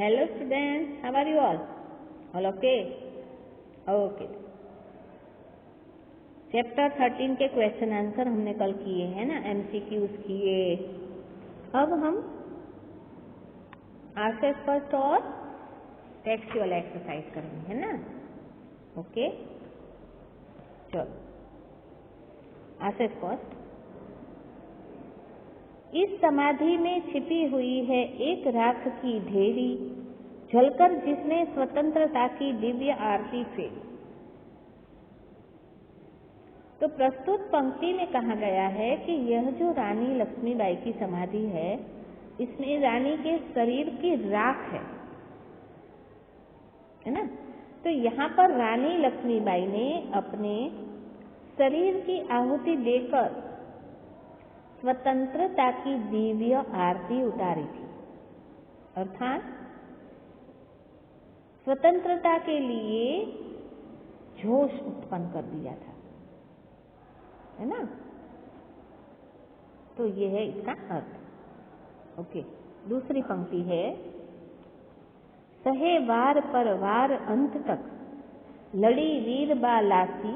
Hello students, how are you all? All okay? Okay. Chapter 13 के question answer हमने कल किए हैं ना, MCQs किए। अब हम आंसर फर्स्ट और टेक्सचुअल एक्सरसाइज करेंगे, है ना? ओके, चलो आंसर फर्स्ट। इस समाधि में छिपी हुई है एक राख की ढेरी, जलकर जिसने स्वतंत्रता की दिव्य आरती फेरी। तो प्रस्तुत पंक्ति में कहा गया है कि यह जो रानी लक्ष्मीबाई की समाधि है, इसमें रानी के शरीर की राख है ना? तो यहाँ पर रानी लक्ष्मीबाई ने अपने शरीर की आहुति देकर स्वतंत्रता की दिव्य आरती उतारी थी, अर्थात स्वतंत्रता के लिए जोश उत्पन्न कर दिया था, है ना? तो ये है इसका अर्थ। ओके, दूसरी पंक्ति है, सहे वार पर वार अंत तक लड़ी वीर बा लासी,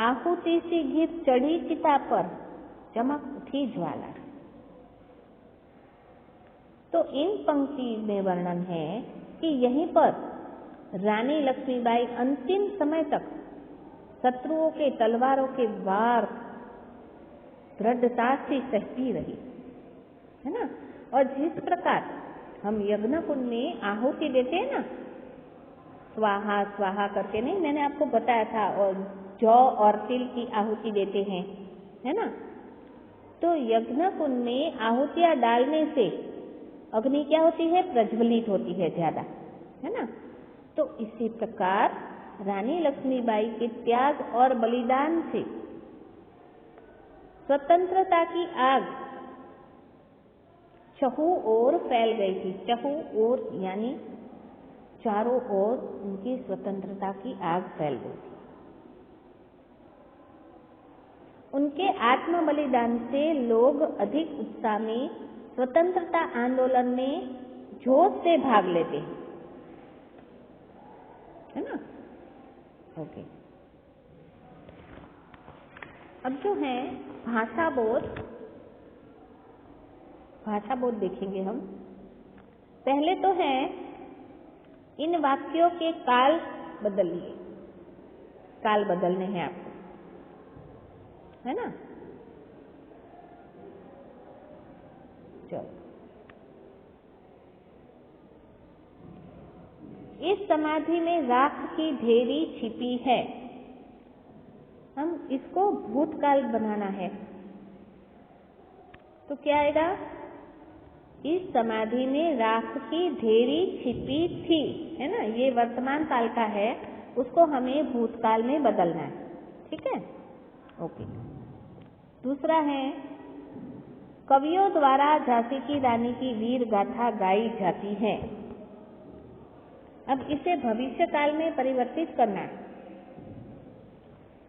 आहुति सी घिर चढ़ी चिता पर चमक उठी ज्वाला। तो इन पंक्ति में वर्णन है कि यहीं पर रानी लक्ष्मीबाई अंतिम समय तक शत्रुओं के तलवारों के वार दृढ़ता से सहती रही, है ना? और जिस प्रकार हम यज्ञ कुंड में आहुति देते हैं ना, स्वाहा स्वाहा करके, नहीं मैंने आपको बताया था, और जौ और तिल की आहुति देते हैं, है ना? तो यज्ञ कुंड में आहुतियां डालने से अग्नि क्या होती है? प्रज्वलित होती है ज्यादा, है ना? तो इसी प्रकार रानी लक्ष्मीबाई के त्याग और बलिदान से स्वतंत्रता की आग चहु ओर फैल गई थी। चहु ओर यानी चारों ओर उनकी स्वतंत्रता की आग फैल गई थी। उनके आत्म बलिदान से लोग अधिक उत्साह में स्वतंत्रता आंदोलन में जोश से भाग लेते हैं, है ना? ओके, अब जो है भाषा बोध देखेंगे हम। पहले तो है इन वाक्यों के काल बदलिए, काल बदलने हैं आपको, है ना? चलो, इस समाधि में राख की ढेरी छिपी है। हम इसको भूतकाल बनाना है, तो क्या आएगा? इस समाधि में राख की ढेरी छिपी थी, है ना? ये वर्तमान काल का है, उसको हमें भूतकाल में बदलना है, ठीक है? ओके। दूसरा है, कवियों द्वारा झांसी की रानी की वीर गाथा गाई जाती है। अब इसे भविष्य काल में परिवर्तित करना है,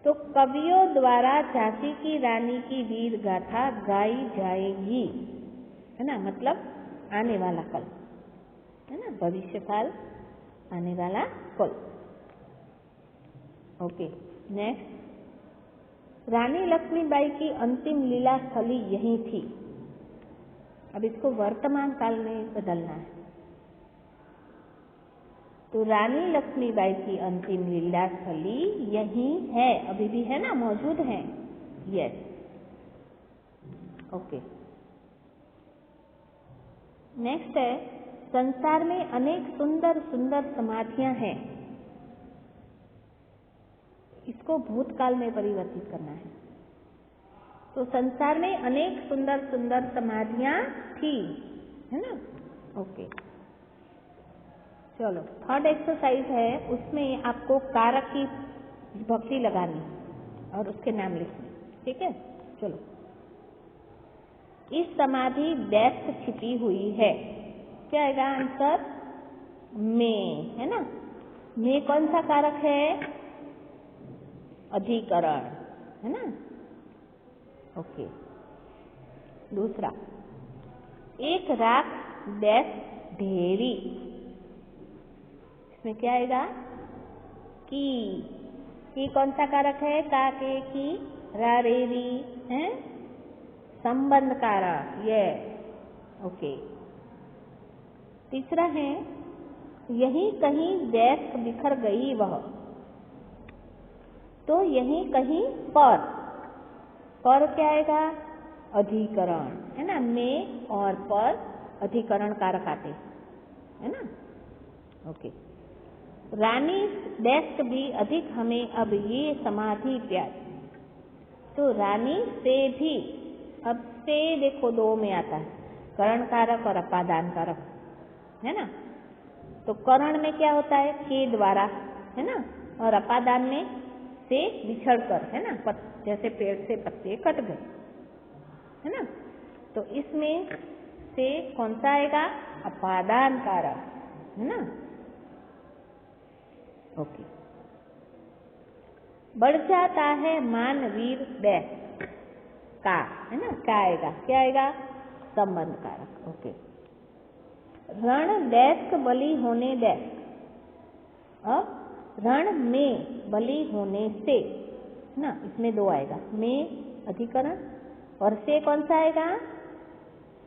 तो कवियों द्वारा झांसी की रानी की वीर गाथा गाई जाएगी, है ना? मतलब आने वाला कल, है ना? भविष्य काल, आने वाला कल। ओके, नेक्स्ट, रानी लक्ष्मीबाई की अंतिम लीला स्थली यही थी। अब इसको वर्तमान काल में बदलना है, तो रानी लक्ष्मीबाई की अंतिम लीला स्थली यही है, अभी भी है ना, मौजूद है। Yes, okay. नेक्स्ट है, संसार में अनेक सुंदर सुंदर समाधियां हैं। इसको भूतकाल में परिवर्तित करना है, तो संसार में अनेक सुंदर सुंदर समाधियां थी, है ना? ओके, चलो थर्ड एक्सरसाइज है, उसमें आपको कारक की विभक्ति लगानी और उसके नाम लिखने, ठीक है? चलो, इस समाधि डैश छिपी हुई है, क्या आएगा आंसर? में, है ना? में कौन सा कारक है? अधिकरण, है ना? ओके। दूसरा, एक राख डैश ढेरी। इसमें क्या आएगा? की कौन सा कारक है? का, के, की, रा, रे, री है संबंध कारक, ये ओके। तीसरा है यहीं कहीं डेस्क बिखर गई वह, तो यहीं कहीं पर क्या आएगा? अधिकरण है ना, में और पर अधिकरण कारक आते है ना, ओके। रानी डेस्क भी अधिक हमें अब ये समाधि प्यारी, तो रानी से भी, अब से देखो दो में आता है, करण कारक और अपादान कारक है ना। तो करण में क्या होता है? के द्वारा है ना, और अपादान में से बिछड़ कर है ना, जैसे पेड़ से पत्ते कट गए है ना। तो इसमें से कौन सा आएगा? अपादान कारक है ना, ओके। बढ़ जाता है मान वीर डैश का है ना, क्या आएगा? क्या आएगा? संबंध कारक, ओके। रण डेस्क बलि होने डेस्क, अब रण में बलि होने से ना, इसमें दो आएगा, में अधिकरण और से कौन सा आएगा?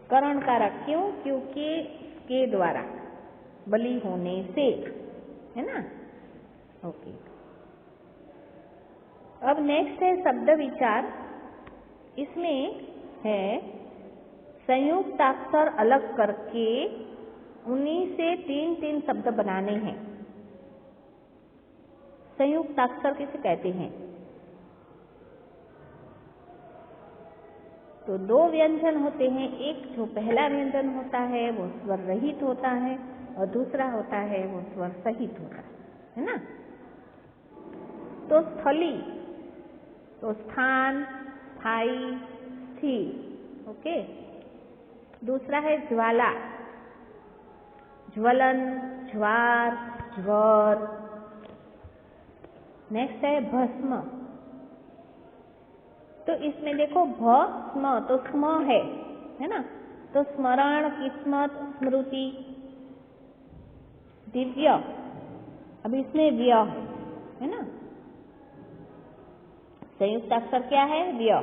करण कारक। क्यों? क्योंकि के द्वारा बलि होने से है ना, ओके। अब नेक्स्ट है शब्द विचार। इसमें है संयुक्ताक्षर अलग करके उन्हीं से तीन तीन शब्द बनाने हैं। संयुक्ताक्षर किसे कहते हैं? तो दो व्यंजन होते हैं, एक जो पहला व्यंजन होता है वो स्वर रहित होता है और दूसरा होता है वो स्वर सहित होता है ना। तो स्थली, तो स्थान, स्थाई, स्थिर, ओके। दूसरा है ज्वाला, ज्वलन, ज्वार, ज्वर। नेक्स्ट है भस्म। तो इसमें देखो भस्म तो स्म है ना, तो स्मरण, किस्मत, स्मृति, दिव्य। अब इसमें व्य है ना, संयुक्त अक्षर क्या है? व्य।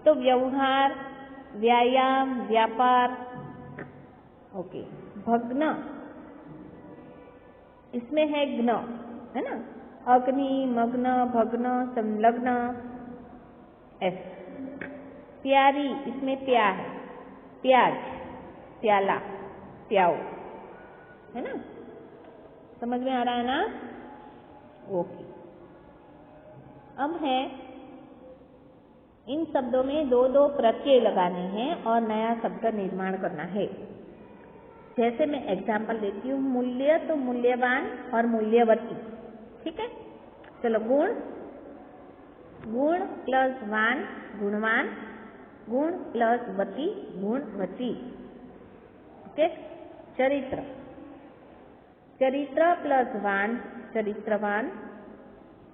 तो व्यवहार, व्यायाम, व्यापार, ओके। भग्न, इसमें है ग्न है ना, अग्नि, मग्न, भग्न, संलग्न, एस। प्यारी, इसमें प्या है, प्याज, प्याला, प्याऊ है ना, समझ में आ रहा है ना, ओके। अब है इन शब्दों में दो दो प्रत्यय लगाने हैं और नया शब्द निर्माण करना है। जैसे मैं एग्जाम्पल देती हूँ, मूल्य तो मूल्यवान और मूल्यवती, ठीक है। चलो, गुण, गुण प्लस वान गुणवान, गुण प्लस वती गुणवती, ओके। चरित्र, चरित्र प्लस वान चरित्रवान,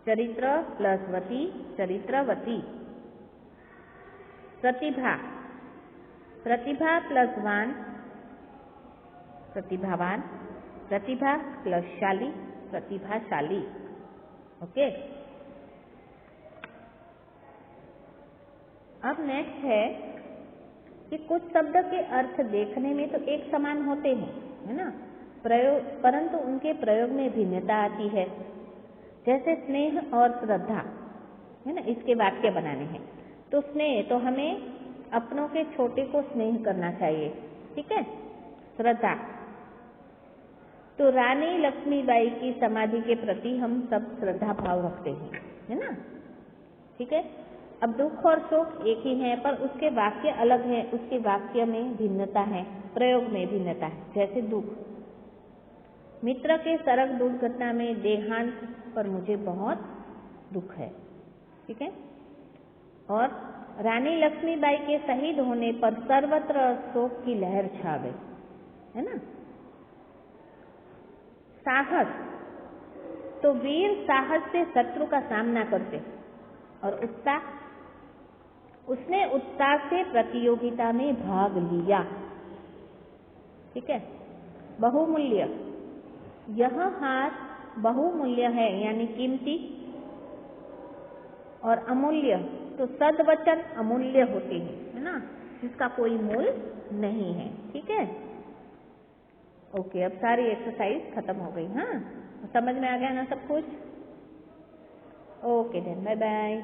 चरित्र प्लस वती चरित्रवती। प्रतिभा, प्रतिभा प्लस वान प्रतिभावान, प्रतिभा प्लस शाली प्रतिभाशाली, ओके। अब नेक्स्ट है कि कुछ शब्द के अर्थ देखने में तो एक समान होते हैं है ना, परंतु उनके प्रयोग में भिन्नता आती है। जैसे स्नेह और श्रद्धा है ना, इसके वाक्य बनाने हैं। तो स्नेह, तो हमें अपनों के छोटे को स्नेह करना चाहिए, ठीक है। श्रद्धा, तो रानी लक्ष्मीबाई की समाधि के प्रति हम सब श्रद्धा भाव रखते हैं है ना, ठीक है। अब दुख और शोक एक ही है पर उसके वाक्य अलग है, उसके वाक्य में भिन्नता है, प्रयोग में भिन्नता है। जैसे दुख, मित्र के सड़क दुर्घटना में देहांत पर मुझे बहुत दुख है, ठीक है। और रानी लक्ष्मीबाई के शहीद होने पर सर्वत्र शोक की लहर छा गई है ना। साहस, तो वीर साहस से शत्रु का सामना करते, और उत्साह, उसने उत्साह से प्रतियोगिता में भाग लिया, ठीक है। बहुमूल्य, यह हार बहुमूल्य है यानी कीमती, और अमूल्य तो सद्वचन अमूल्य होते हैं, है ना, जिसका कोई मूल्य नहीं है। ठीक है, ओके, अब सारी एक्सरसाइज खत्म हो गई। हाँ, समझ में आ गया ना सब कुछ? Okay then, bye bye.